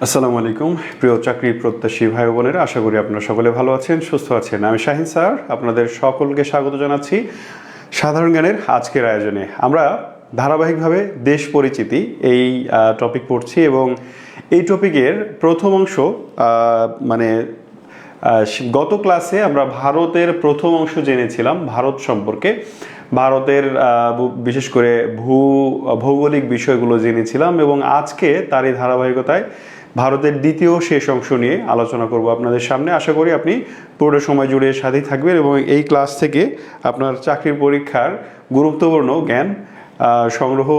আসসালামু আলাইকুম প্রিয় চাকরি প্রত্যাশী ভাই বোনেরা, আশা করি আপনারা সকলে ভালো আছেন, সুস্থ আছেন। আমি শাহিন স্যার আপনাদের সকলকে স্বাগত জানাচ্ছি সাধারণ জ্ঞানের আজকের আয়োজনে। আমরা ধারাবাহিকভাবে দেশ পরিচিতি এই টপিক পড়ছি এবং এই টপিকের প্রথম অংশ মানে গত ক্লাসে আমরা ভারতের প্রথম অংশ জেনেছিলাম, ভারত সম্পর্কে, ভারতের বিশেষ করে ভৌগোলিক বিষয়গুলো জেনেছিলাম এবং আজকে তারই ধারাবাহিকতায় ভারতের দ্বিতীয় শেষ অংশ নিয়ে আলোচনা করব আপনাদের সামনে। আশা করি আপনি পুরো সময় জুড়ে সাথে থাকবেন এবং এই ক্লাস থেকে আপনার চাকরির পরীক্ষার গুরুত্বপূর্ণ জ্ঞান সংগ্রহ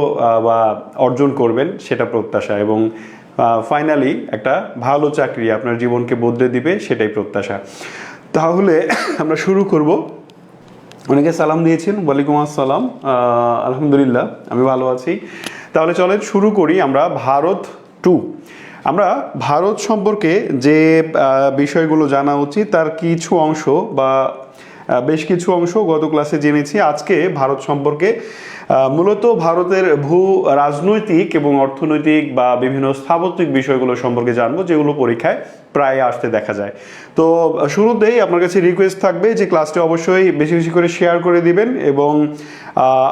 বা অর্জন করবেন সেটা প্রত্যাশা, এবং ফাইনালি একটা ভালো চাকরি আপনার জীবনকে বদলে দিবে সেটাই প্রত্যাশা। তাহলে আমরা শুরু করব। অনেকে সালাম দিয়েছেন, ওয়ালাইকুম আসসালাম, আলহামদুলিল্লাহ আমি ভালো আছি। তাহলে চলেন শুরু করি। আমরা ভারত 2, আমরা ভারত সম্পর্কে যে বিষয়গুলো জানা উচিত তার কিছু অংশ বা বেশ কিছু অংশ গত ক্লাসে জেনেছি। আজকে ভারত সম্পর্কে মূলত ভারতের ভূ রাজনৈতিক এবং অর্থনৈতিক বা বিভিন্ন স্থাপত্যিক বিষয়গুলো সম্পর্কে জানবো, যেগুলো পরীক্ষায় প্রায় আসতে দেখা যায়। তো শুরুতেই আপনার কাছে রিকোয়েস্ট থাকবে যে ক্লাসটি অবশ্যই বেশি বেশি করে শেয়ার করে দিবেন এবং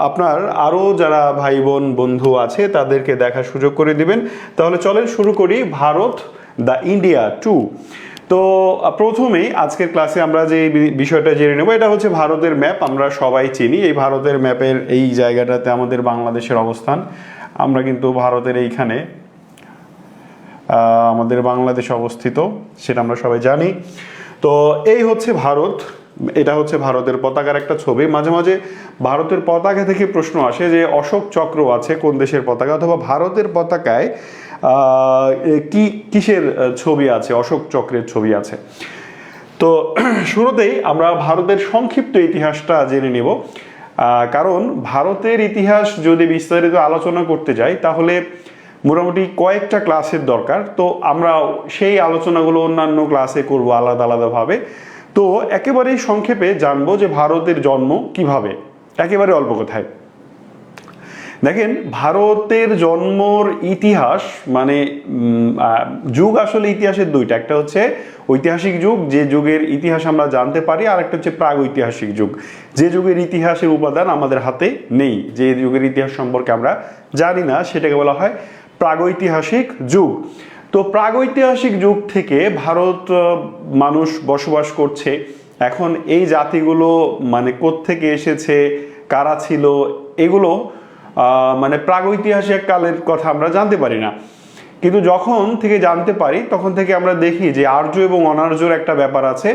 আপনার আরও যারা ভাই বোন বন্ধু আছে তাদেরকে দেখার সুযোগ করে দিবেন। তাহলে চলেন শুরু করি ভারত দ্য ইন্ডিয়া 2। তো প্রথমেই আজকের ক্লাসে আমরা যে বিষয়টা জেনে নেব, এটা হচ্ছে ভারতের ম্যাপ। আমরা সবাই চিনি এই ভারতের ম্যাপের এই জায়গাটাতে আমাদের বাংলাদেশের অবস্থান। আমরা কিন্তু ভারতের এইখানে আমাদের বাংলাদেশ অবস্থিত, সেটা আমরা সবাই জানি। তো এই হচ্ছে ভারত, এটা হচ্ছে ভারতের পতাকার একটা ছবি। মাঝে মাঝে ভারতের পতাকা থেকে প্রশ্ন আসে যে অশোক চক্র আছে কোন দেশের পতাকা, অথবা ভারতের পতাকায় কিসের ছবি আছে, অশোক চক্রের ছবি আছে। তো শুরুতেই আমরা ভারতের সংক্ষিপ্ত ইতিহাসটা জেনে নেব, কারণ ভারতের ইতিহাস যদি বিস্তারিত আলোচনা করতে যাই তাহলে মোটামুটি কয়েকটা ক্লাসের দরকার। তো আমরা সেই আলোচনাগুলো অন্যান্য ক্লাসে করব আলাদা আলাদাভাবে। তো একেবারেই সংক্ষেপে জানবো যে ভারতের জন্ম কিভাবে, একেবারে অল্প কথায়। দেখেন, ভারতের জন্মর ইতিহাস মানে যুগ আসলে ইতিহাসের দুইটা, একটা হচ্ছে ঐতিহাসিক যুগ, যে যুগের ইতিহাস আমরা জানতে পারি, আর একটা হচ্ছে প্রাগৈতিহাসিক যুগ, যে যুগের ইতিহাসের উপাদান আমাদের হাতে নেই, যে যুগের ইতিহাস সম্পর্কে আমরা জানি না, সেটাকে বলা হয় প্রাগৈতিহাসিক যুগ। তো প্রাগৈতিহাসিক যুগ থেকে ভারত মানুষ বসবাস করছে। এখন এই জাতিগুলো মানে কোত্থেকে এসেছে, কারা ছিল, এগুলো মানে প্রাগৈতিহাসিক কালের কথা আমরা জানতে পারি না। কিন্তু যখন থেকে জানতে পারি তখন থেকে আমরা দেখি যে আর্য এবং অনার্যর একটা ব্যাপার আছে।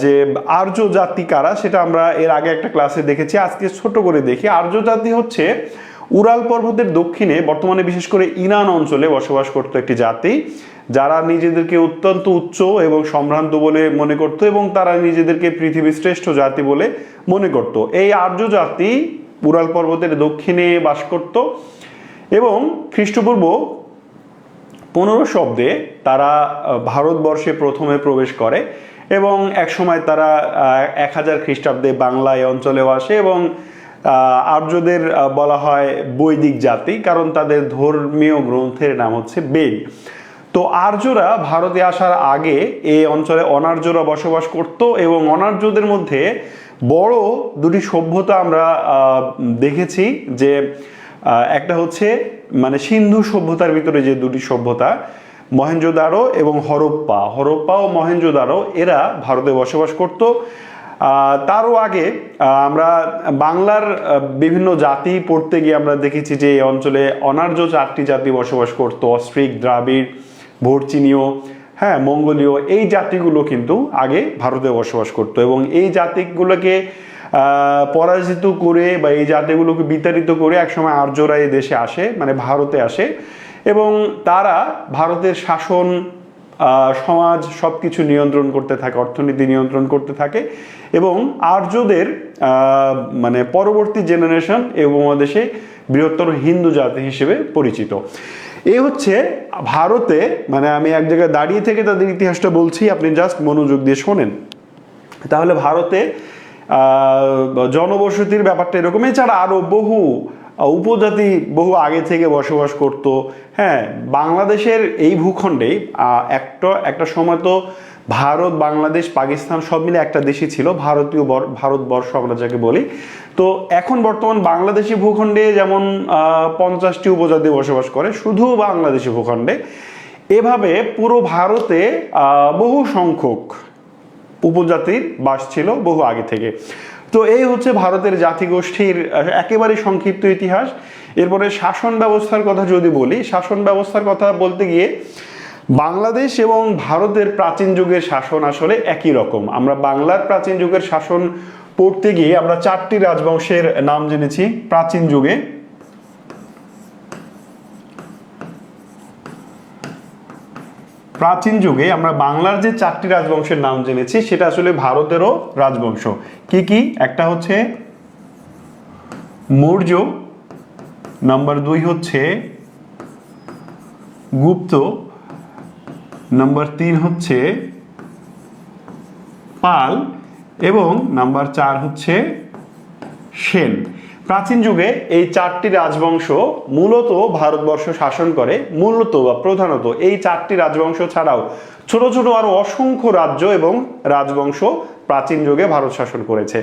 যে আর্য জাতি কারা সেটা আমরা এর আগে একটা ক্লাসে দেখেছি, আজকে ছোট করে দেখি। আর্য জাতি হচ্ছে উরাল পর্বতের দক্ষিণে, বর্তমানে বিশেষ করে ইরান অঞ্চলে বসবাস করতো একটি জাতি, যারা নিজেদেরকে অত্যন্ত উচ্চ এবং সম্ভ্রান্ত বলে মনে করত এবং তারা নিজেদেরকে পৃথিবীর শ্রেষ্ঠ জাতি বলে মনে করত। এই আর্য জাতি উরাল পর্বতের দক্ষিণে বাস করত এবং খ্রিস্টপূর্ব 1500 অব্দে তারা ভারতবর্ষে প্রথমে প্রবেশ করে এবং একসময় তারা 1000 খ্রিস্টাব্দে বাংলা এই অঞ্চলেও আসে। এবং আর্যদের বলা হয় বৈদিক জাতি, কারণ তাদের ধর্মীয় গ্রন্থের নাম হচ্ছে বেদ। তো আর্যরা ভারতে আসার আগে এই অঞ্চলে অনার্যরা বসবাস করত এবং অনার্যদের মধ্যে বড় দুটি সভ্যতা আমরা দেখেছি, যে একটা হচ্ছে মানে সিন্ধু সভ্যতার ভিতরে যে দুটি সভ্যতা, মহেঞ্জোদারো এবং হরপ্পা ও মহেঞ্জোদারো, এরা ভারতে বসবাস করত। তারও আগে আমরা বাংলার বিভিন্ন জাতি পড়তে গিয়ে আমরা দেখেছি যে এই অঞ্চলে অনার্য 4টি জাতি বসবাস করত, অস্ট্রিক, দ্রাবিড়, ভোরচিনীয়, হ্যাঁ, মঙ্গোলীয়। এই জাতিগুলো কিন্তু আগে ভারতে বসবাস করত এবং এই জাতিগুলোকে পরাজিত করে বা এই জাতিগুলোকে বিতাড়িত করে একসময় আর্যরা এই দেশে আসে, মানে ভারতে আসে, এবং তারা ভারতের শাসন, সমাজ সবকিছু নিয়ন্ত্রণ করতে থাকে, অর্থনীতি নিয়ন্ত্রণ করতে থাকে এবং আর্যদের মানে পরবর্তী জেনারেশন এই উপমহাদেশে বৃহত্তর হিন্দু জাতি হিসেবে পরিচিত। এই হচ্ছে ভারতে, মানে আমি এক জায়গায় দাঁড়িয়ে থেকে তাদের ইতিহাসটা বলছি, আপনি জাস্ট মনোযোগ দিয়ে শোনেন। তাহলে ভারতে জনবসতির ব্যাপারটা এরকম। এছাড়া আরও বহু উপজাতি বহু আগে থেকে বসবাস করত। হ্যাঁ, বাংলাদেশের এই ভূখণ্ডে একটা সময় তো ভারত, বাংলাদেশ, পাকিস্তান সব মিলে একটা দেশই ছিল, ভারতবর্ষ আমরা যাকে বলি। তো এখন বর্তমান বাংলাদেশি ভূখণ্ডে যেমন 50টি উপজাতি বসবাস করে শুধু বাংলাদেশি ভূখণ্ডে, এভাবে পুরো ভারতে বহু সংখ্যক উপজাতির বাস ছিল বহু আগে থেকে। তো এই হচ্ছে ভারতের জাতিগোষ্ঠীর একেবারে সংক্ষিপ্ত ইতিহাস। এরপরে শাসন ব্যবস্থার কথা যদি বলি, শাসন ব্যবস্থার কথা বলতে গিয়ে বাংলাদেশ এবং ভারতের প্রাচীন যুগের শাসন আসলে একই রকম। আমরা বাংলার প্রাচীন যুগের শাসন পড়তে গিয়ে আমরা 4টি রাজবংশের নাম জেনেছি প্রাচীন যুগে। প্রাচীন যুগে আমরা বাংলার যে 4টি রাজবংশের নাম জেনেছি সেটা আসলে ভারতেরও রাজবংশ। কি কি? একটা হচ্ছে মৌর্য, নাম্বার 2 হচ্ছে গুপ্ত, নাম্বার 3 হচ্ছে পাল এবং নাম্বার 4 হচ্ছে সেন। প্রাচীন যুগে এই 4টি রাজবংশ মূলত ভারতবর্ষ শাসন করে। মূলত বা প্রধানত এই 4টি রাজবংশ ছাড়াও ছোট ছোট আরো অসংখ্য রাজ্য এবং রাজবংশ প্রাচীন যুগে ভারত শাসন করেছে।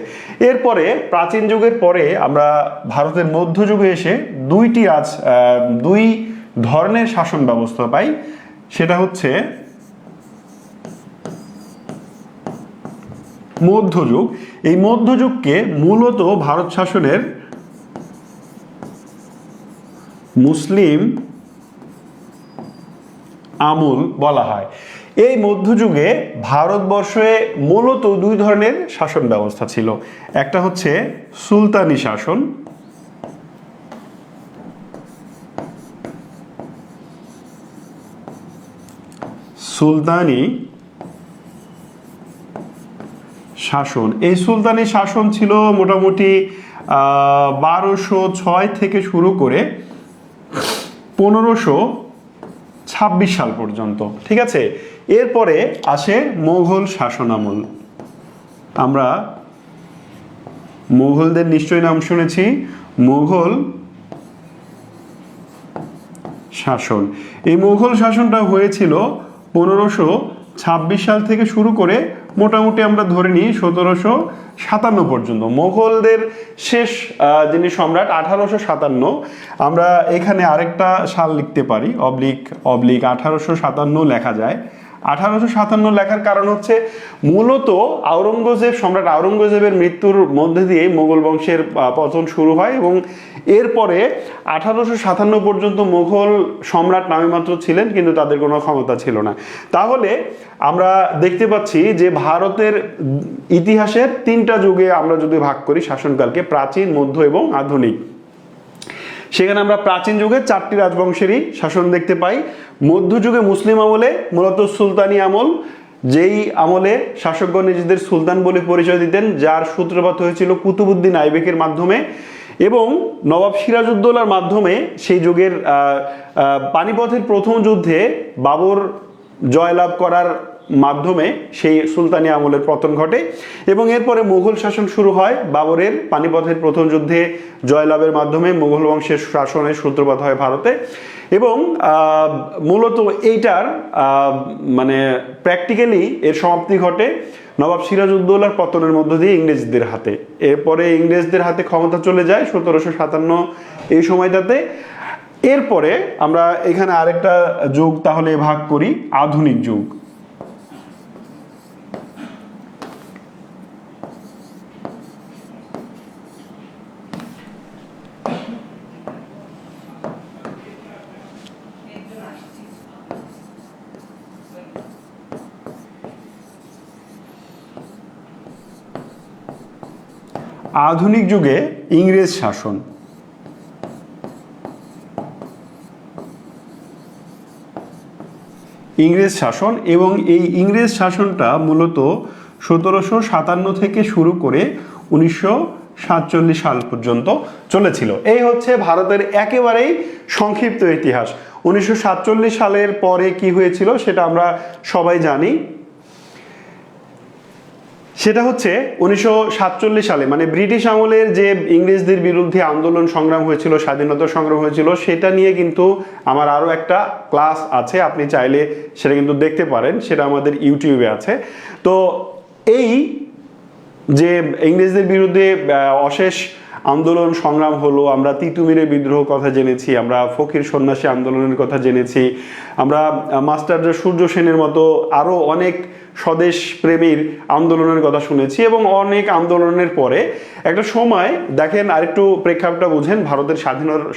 এরপরে প্রাচীন যুগের পরে আমরা ভারতের মধ্যযুগে এসে দুই ধরনের শাসন ব্যবস্থা পাই। সেটা হচ্ছে মধ্যযুগ। এই মধ্যযুগকে মূলত ভারত শাসনের মুসলিম আমল বলা হয়। এই মধ্যযুগে ভারতবর্ষে মূলত 2 ধরনের শাসন ব্যবস্থা ছিল। একটা হচ্ছে সুলতানি শাসন, সুলতানি শাসন। এই সুলতানি শাসন ছিল মোটামুটি 1206 থেকে শুরু করে 1526 সাল পর্যন্ত। ঠিক আছে, এরপরে আসে মোগল শাসন আমল। আমরা মোগলদের নিশ্চয়ই নাম শুনেছি, মোগল শাসন। এই মোগল শাসনটা হয়েছিল 1526 সাল থেকে শুরু করে মোটামুটি আমরা ধরে নিই 1757 পর্যন্ত। মোগলদের শেষ যিনি সম্রাট 1857। আমরা এখানে আরেকটা সাল লিখতে পারি, অবলিক 1857 লেখা যায়। 1857 লেখার কারণ হচ্ছে মূলত সম্রাট আওরঙ্গজেবের মৃত্যুর মধ্যে দিয়ে মোগল বংশের পতন শুরু হয় এবং এরপরে 1857 পর্যন্ত মোগল সম্রাট নামে মাত্র ছিলেন, কিন্তু তাদের কোনো ক্ষমতা ছিল না। তাহলে আমরা দেখতে পাচ্ছি যে ভারতের ইতিহাসের 3টা যুগে আমরা যদি ভাগ করি শাসনকালকে, প্রাচীন, মধ্য এবং আধুনিক, সেখানে আমরা প্রাচীন যুগে 4টি রাজবংশেরই শাসন দেখতে পাই। মধ্যযুগে মুসলিম আমলে মূলত সুলতানি আমল, যেই আমলে শাসকগণ নিজেদের সুলতান বলে পরিচয় দিতেন, যার সূত্রপাত হয়েছিল কুতুবউদ্দিন আইবেকের মাধ্যমে এবং নবাব সিরাজউদ্দৌলার মাধ্যমে। সেই যুগের পানিপথের প্রথম যুদ্ধে বাবর জয়লাভ করার মাধ্যমে সেই সুলতানি আমলের পতন ঘটে এবং এরপরে মুঘল শাসন শুরু হয়। বাবরের পানিপথের প্রথম যুদ্ধে জয়লাভের মাধ্যমে মুঘল বংশের শাসনের সূত্রপাত হয় ভারতে এবং মূলত এইটার মানে প্র্যাকটিক্যালি এর সমাপ্তি ঘটে নবাব সিরাজউদ্দৌলার পতনের মধ্য দিয়ে ইংরেজদের হাতে। এরপরে ইংরেজদের হাতে ক্ষমতা চলে যায় 1757 এই সময়টাতে। এরপরে আমরা এখানে আরেকটা যুগ তাহলে ভাগ করি, আধুনিক যুগ। আধুনিক যুগে ইংরেজ শাসন। ইংরেজ শাসন এবং এই ইংরেজ শাসনটা মূলত 1757 থেকে শুরু করে 1947 সাল পর্যন্ত চলেছিল। এই হচ্ছে ভারতের একেবারেই সংক্ষিপ্ত ইতিহাস। 1947 সালের পরে কি হয়েছিল সেটা আমরা সবাই জানি। সেটা হচ্ছে 1947 সালে, মানে ব্রিটিশ আমলের যে ইংরেজদের বিরুদ্ধে আন্দোলন সংগ্রাম হয়েছিল, স্বাধীনতা সংগ্রাম হয়েছিল, সেটা নিয়ে কিন্তু আমার আরও একটা ক্লাস আছে, আপনি চাইলে সেটা কিন্তু দেখতে পারেন, সেটা আমাদের ইউটিউবে আছে। তো এই যে ইংরেজদের বিরুদ্ধে অশেষ আন্দোলন সংগ্রাম হলো, আমরা তিতুমিরের বিদ্রোহ কথা জেনেছি, আমরা ফকির সন্ন্যাসী আন্দোলনের কথা জেনেছি, আমরা মাস্টার সূর্য সেনের মতো আরও অনেক স্বদেশ প্রেমীর আন্দোলনের কথা শুনেছি, এবং অনেক আন্দোলনের পরে একটা সময় দেখেন, আরেকটু প্রেক্ষাপটটা বুঝেন, ভারতের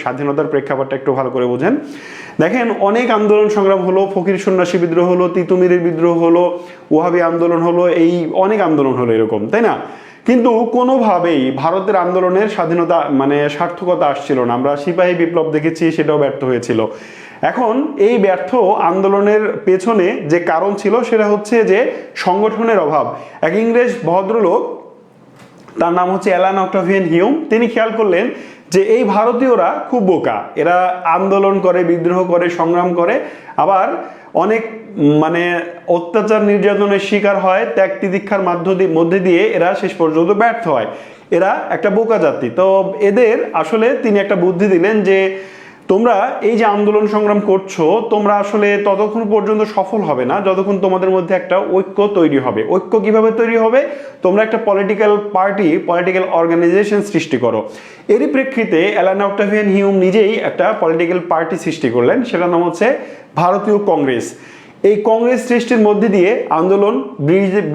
স্বাধীনতার প্রেক্ষাপটটা একটু ভালো করে বুঝেন। দেখেন, অনেক আন্দোলন সংগ্রাম হলো, ফকির সন্ন্যাসী বিদ্রোহ হলো, তিতুমিরের বিদ্রোহ হলো, ওয়াহাবি আন্দোলন হলো, এই অনেক আন্দোলন হলো এরকম, তাই না? কিন্তু কোনোভাবেই ভারতের আন্দোলনের স্বাধীনতা মানে সার্থকতা আসছিল না। আমরা সিপাহী বিপ্লব দেখেছি, সেটাও ব্যর্থ হয়েছিল। এখন এই ব্যর্থ আন্দোলনের পেছনে যে কারণ ছিল সেটা হচ্ছে যে সংগঠনের অভাব। এক ইংরেজ ভদ্রলোক, তার নাম হচ্ছে অ্যালান অক্টাভিয়ান হিউম, তিনি খেয়াল করলেন যে এই ভারতীয়রা খুব বোকা, এরা আন্দোলন করে, বিদ্রোহ করে, সংগ্রাম করে, আবার অনেক মানে অত্যাচার নির্যাতনের শিকার হয়, ত্যাগ তিতিক্ষার মধ্যে দিয়ে এরা শেষ পর্যন্ত ব্যর্থ হয়, এরা একটা বোকা জাতি। তো এদের আসলে তিনি একটা বুদ্ধি দিলেন যে তোমরা এই যে আন্দোলন সংগ্রাম করছো, তোমরা আসলে ততক্ষণ পর্যন্ত সফল হবে না যতক্ষণ তোমাদের মধ্যে একটা ঐক্য তৈরি হবে। ঐক্য কিভাবে তৈরি হবে? তোমরা একটা পলিটিক্যাল পার্টি, পলিটিক্যাল অর্গানাইজেশন সৃষ্টি করো। এরই প্রেক্ষিতে অ্যালান অক্টাভিয়ান হিউম নিজেই একটা পলিটিক্যাল পার্টি সৃষ্টি করলেন, সেটার নাম হচ্ছে ভারতীয় কংগ্রেস। এই কংগ্রেস সৃষ্টির মধ্যে দিয়ে আন্দোলন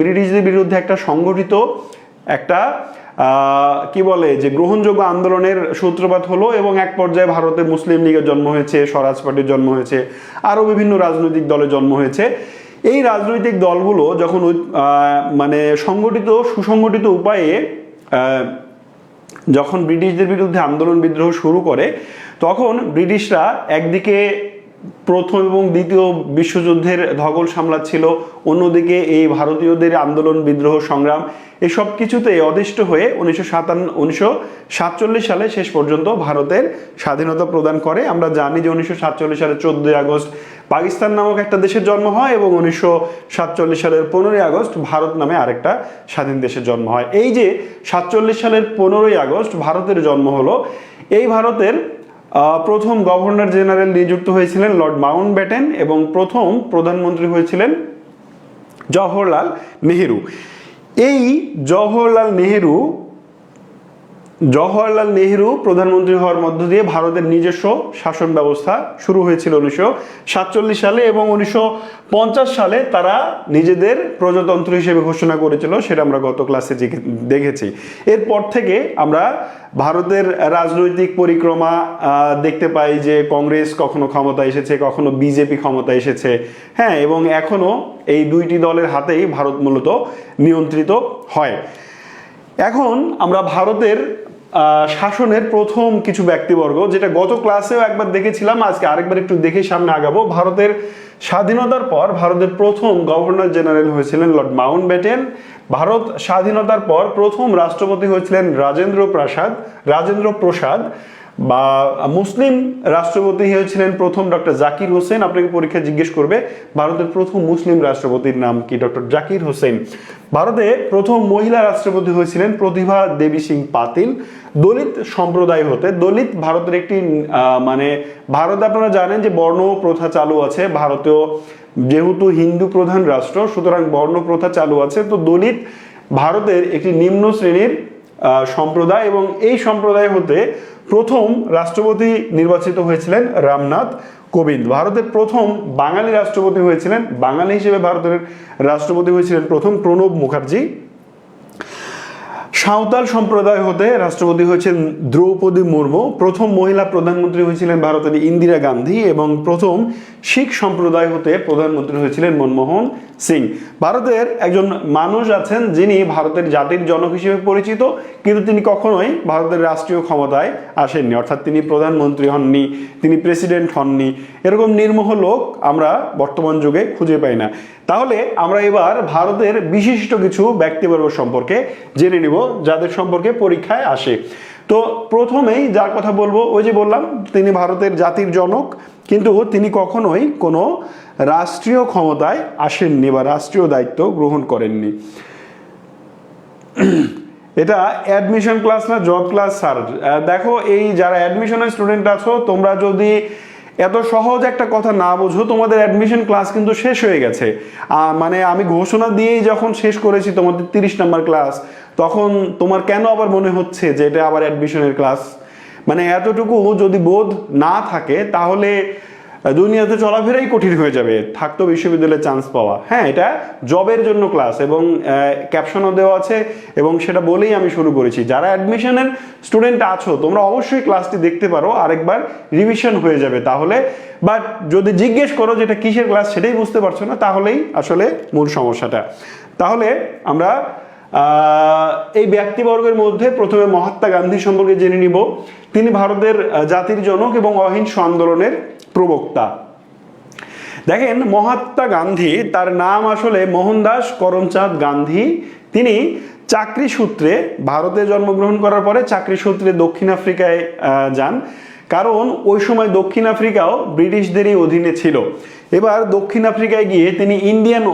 ব্রিটিশদের বিরুদ্ধে একটা সংগঠিত একটা কি বলে যে গ্রহণযোগ্য আন্দোলনের সূত্রপাত হলো, এবং এক পর্যায়ে ভারতে মুসলিম লীগের জন্ম হয়েছে, স্বরাজ পার্টির জন্ম হয়েছে, আরও বিভিন্ন রাজনৈতিক দলের জন্ম হয়েছে। এই রাজনৈতিক দলগুলো যখন মানে সুসংগঠিত উপায়ে যখন ব্রিটিশদের বিরুদ্ধে আন্দোলন বিদ্রোহ শুরু করে, তখন ব্রিটিশরা একদিকে প্রথম এবং দ্বিতীয় বিশ্বযুদ্ধের ধকল সামলাচ্ছিল, অন্যদিকে এই ভারতীয়দের আন্দোলন বিদ্রোহ সংগ্রাম, এই সব কিছুতে অদিষ্ট হয়ে 1947 সালে শেষ পর্যন্ত ভারতের স্বাধীনতা প্রদান করে। আমরা জানি যে 1947 সালের 14ই আগস্ট পাকিস্তান নামক একটা দেশের জন্ম হয়, এবং 1947 সালের 15ই আগস্ট ভারত নামে আরেকটা স্বাধীন দেশের জন্ম হয়। এই যে 47 সালের 15ই আগস্ট ভারতের জন্ম হলো, এই ভারতের প্রথম গভর্নর জেনারেল নিযুক্ত হয়েছিলেন লর্ড মাউন্টব্যাটেন, এবং প্রথম প্রধানমন্ত্রী হয়েছিলেন জওহরলাল নেহেরু। এই জওহরলাল নেহেরু প্রধানমন্ত্রী হওয়ার মধ্য দিয়ে ভারতের নিজস্ব শাসন ব্যবস্থা শুরু হয়েছিল 1947 সালে, এবং 1950 সালে তারা নিজেদের প্রজাতন্ত্র হিসেবে ঘোষণা করেছিল, সেটা আমরা গত ক্লাসে দেখেছি। এরপর থেকে আমরা ভারতের রাজনৈতিক পরিক্রমা দেখতে পাই যে কংগ্রেস কখনো ক্ষমতায় এসেছে, কখনো বিজেপি ক্ষমতায় এসেছে, হ্যাঁ, এবং এখনো এই দুইটি দলের হাতেই ভারত মূলত নিয়ন্ত্রিত হয়। এখন আমরা ভারতের শাসনের প্রথম কিছু ব্যক্তিবর্গ, যেটা গত ক্লাসেও একবার দেখেছিলাম, আজকে আরেকবার একটু দেখে সামনে আগাবো। ভারতের স্বাধীনতার পর ভারতের প্রথম গভর্নর জেনারেল হয়েছিলেন লর্ড মাউন্টব্যাটেন। ভারত স্বাধীনতার পর প্রথম রাষ্ট্রপতি হয়েছিলেন রাজেন্দ্র প্রসাদ, বা মুসলিম রাষ্ট্রপতি হয়েছিলেন প্রথম ডক্টর জাকির হোসেন। আপনাকে পরীক্ষা জিজ্ঞেস করবে ভারতের প্রথম মুসলিম রাষ্ট্রপতির নাম কি, ডক্টর জাকির হোসেন। ভারতে প্রথম মহিলা রাষ্ট্রপতি হয়েছিলেন প্রতিভা দেবী সিং পাতিল। দলিত সম্প্রদায় হতে, দলিত ভারতের একটি মানে ভারতে আপনারা জানেন যে বর্ণ প্রথা চালু আছে ভারতেও, যেহেতু হিন্দু প্রধান রাষ্ট্র, সুতরাং বর্ণ প্রথা চালু আছে। তো দলিত ভারতের একটি নিম্ন শ্রেণীর সম্প্রদায়, এবং এই সম্প্রদায় হতে প্রথম রাষ্ট্রপতি নির্বাচিত হয়েছিলেন রামনাথ কোবিন্দ। ভারতের প্রথম বাঙালি রাষ্ট্রপতি হয়েছিলেন, বাঙালি হিসেবে ভারতের রাষ্ট্রপতি হয়েছিলেন প্রথম প্রণব মুখার্জি। সাঁওতাল সম্প্রদায় হতে রাষ্ট্রপতি হয়েছেন দ্রৌপদী মুর্মু। প্রথম মহিলা প্রধানমন্ত্রী হয়েছিলেন ভারতের ইন্দিরা গান্ধী, এবং প্রথম শিখ সম্প্রদায় হতে প্রধানমন্ত্রী হয়েছিলেন মনমোহন সিং। ভারতের একজন মানুষ আছেন যিনি ভারতের জাতির জনক হিসেবে পরিচিত, কিন্তু তিনি কখনোই ভারতের রাষ্ট্রীয় ক্ষমতায় আসেননি, অর্থাৎ তিনি প্রধানমন্ত্রী হননি, তিনি প্রেসিডেন্ট হননি। এরকম নির্মোহ লোক আমরা বর্তমান যুগে খুঁজে পাই না। তাহলে আমরা এবার ভারতের বিশিষ্ট কিছু ব্যক্তিবর্গ সম্পর্কে জেনে নিব, যাদের সম্পর্কে পরীক্ষায় আসে। তো প্রথমেই যার কথা বলবো, ওই যে বললাম তিনি ভারতের জাতির জনক, কিন্তু তিনি কখনোই কোনো রাষ্ট্রীয় ক্ষমতায় আসেননি বা রাষ্ট্রীয় দায়িত্ব গ্রহণ করেননি। এটা অ্যাডমিশন ক্লাস না জব ক্লাস স্যার? দেখো, এই যারা অ্যাডমিশনের স্টুডেন্ট আছো, তোমরা যদি এত সহজ একটা কথা না বোঝো, তোমাদের অ্যাডমিশন ক্লাস কিন্তু শেষ হয়ে গেছে। মানে আমি ঘোষণা দিয়েই যখন শেষ করেছি তোমাদের 30 নাম্বার ক্লাস, তখন তোমার কেন আবার মনে হচ্ছে যে এটা আবার অ্যাডমিশনের ক্লাস? মানে এতটুকু যদি বোধ না থাকে, তাহলে দুনিয়াতে চলাফেরাই কঠিন হয়ে যাবে, থাকতো বিশ্ববিদ্যালয়ে চান্স পাওয়া। হ্যাঁ, এটা জবের জন্য ক্লাস, এবং ক্যাপশনও দেওয়া আছে, এবং সেটা বলেই আমি শুরু করেছি। যারা অ্যাডমিশনের স্টুডেন্ট আছো, তোমরা অবশ্যই ক্লাসটি দেখতে পারো, আরেকবার রিভিশন হয়ে যাবে তাহলে। বাট যদি জিজ্ঞেস করো যেটা কিসের ক্লাস, সেটাই বুঝতে পারছো না, তাহলেই আসলে মূল সমস্যাটা। তাহলে আমরা এই ব্যক্তিবর্গের মধ্যে প্রথমে মহাত্মা গান্ধী সম্পর্কে জেনে নিব। তিনি ভারতের জাতির জনক এবং অহিংস আন্দোলনের প্রবক্তা। দেখেন, মহাত্মা গান্ধী, তার নাম আসলে মোহনদাস করমচাঁদ গান্ধী। তিনি চাকরি সূত্রে ভারতে জন্মগ্রহণ করার পরে চাকরি সূত্রে দক্ষিণ আফ্রিকায় যান, কারণ ওই সময় দক্ষিণ আফ্রিকাও ব্রিটিশদেরই অধীনে ছিল। এবার দক্ষিণ আফ্রিকায় গিয়ে তিনি ইন্ডিয়ান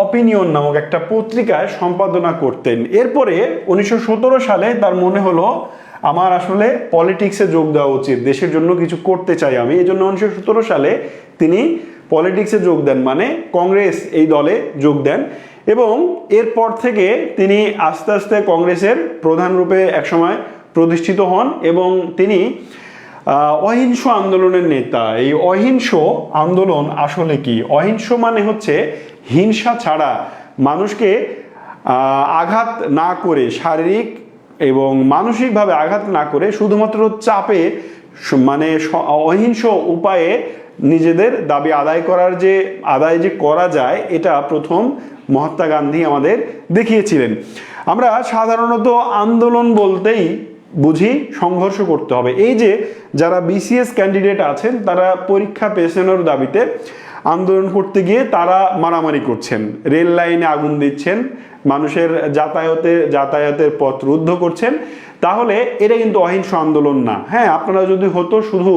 ওপিনিয়ন নামক একটা পত্রিকায় সম্পাদনা করতেন। এরপরে 1917 সালে তার মনে হলো আমার আসলে পলিটিক্সে যোগ দেওয়া উচিত, দেশের জন্য কিছু করতে চাই আমি। এই জন্য 1917 সালে তিনি পলিটিক্সে যোগ দেন, মানে কংগ্রেস এই দলে যোগ দেন, এবং এরপর থেকে তিনি আস্তে আস্তে কংগ্রেসের প্রধান রূপে একসময় প্রতিষ্ঠিত হন, এবং তিনি অহিংস আন্দোলনের নেতা। এই অহিংস আন্দোলন আসলে কি? অহিংস মানে হচ্ছে হিংসা ছাড়া, মানুষকে আঘাত না করে, শারীরিক এবং মানসিকভাবে আঘাত না করে, শুধুমাত্র চাপে, মানে অহিংস উপায়ে নিজেদের দাবি আদায় যে করা যায়, এটা প্রথম মহাত্মা গান্ধী আমাদের দেখিয়েছিলেন। আমরা সাধারণত আন্দোলন বলতেই বুঝি সংঘর্ষ করতে হবে। এই যে যারা বিসিএস ক্যান্ডিডেট আছেন, তারা পরীক্ষা পেছানোর দাবিতে আন্দোলন করতে গিয়ে তারা মারামারি করছেন, রেল লাইনে আগুন দিচ্ছেন, মানুষের যাতায়াতের পথ রুদ্ধ করছেন, তাহলে এটা কিন্তু অহিংস আন্দোলন না। হ্যাঁ, আপনারা যদি হতো শুধু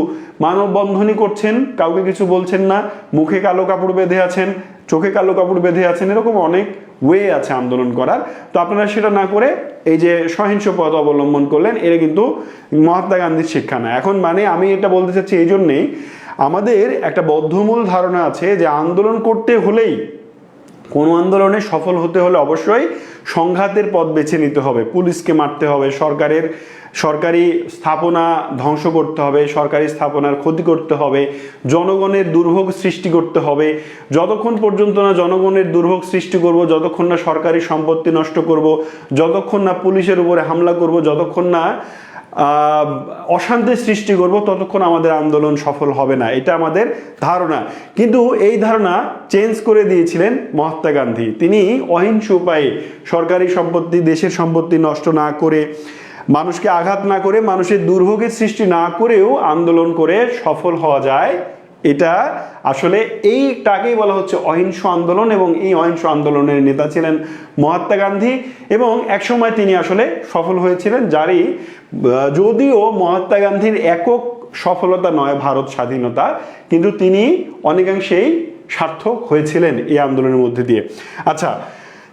মানববন্ধনই করছেন, কাউকে কিছু বলছেন না, মুখে কালো কাপড় বেঁধে আছেন, চোখে কালো কাপড় বেঁধে আছেন, এরকম অনেক ওয়ে আছে আন্দোলন করার, তো আপনারা সেটা না করে এই যে সহিংস পথ অবলম্বন করলেন, এটা কিন্তু মহাত্মা গান্ধীর শিক্ষা না। এখন মানে আমি এটা বলতে চাচ্ছি এই জন্যেই, আমাদের একটা বদ্ধমূল ধারণা আছে যে আন্দোলন করতে হলেই, কোনো আন্দোলনে সফল হতে হলে অবশ্যই সংঘাতের পথ বেছে নিতে হবে, পুলিশকে মারতে হবে, সরকারি স্থাপনা ধ্বংস করতে হবে, সরকারি স্থাপনার ক্ষতি করতে হবে, জনগণের দুর্ভোগ সৃষ্টি করতে হবে। যতক্ষণ পর্যন্ত না জনগণের দুর্ভোগ সৃষ্টি করব, যতক্ষণ না সরকারি সম্পত্তি নষ্ট করব, যতক্ষণ না পুলিশের উপরে হামলা করব, যতক্ষণ না অশান্তি সৃষ্টি করব, ততক্ষণ আমাদের আন্দোলন সফল হবে না, এটা আমাদের ধারণা। কিন্তু এই ধারণা চেঞ্জ করে দিয়েছিলেন মহাত্মা গান্ধী। তিনি অহিংস উপায়ে সরকারি সম্পত্তি, দেশের সম্পত্তি নষ্ট না করে, মানুষকে আঘাত না করে, মানুষের দুর্ভোগের সৃষ্টি না করেও আন্দোলন করে সফল হওয়া যায়, এটা আসলে এইটাকেই বলা হচ্ছে অহিংস আন্দোলন। এবং এই অহিংস আন্দোলনের নেতা ছিলেন মহাত্মা গান্ধী, এবং একসময় তিনি আসলে সফল হয়েছিলেন, যদিও মহাত্মা গান্ধীর একক সফলতা নয় ভারত স্বাধীনতা, কিন্তু তিনি অনেকাংশেই সার্থক হয়েছিলেন এই আন্দোলনের মধ্যে দিয়ে। আচ্ছা,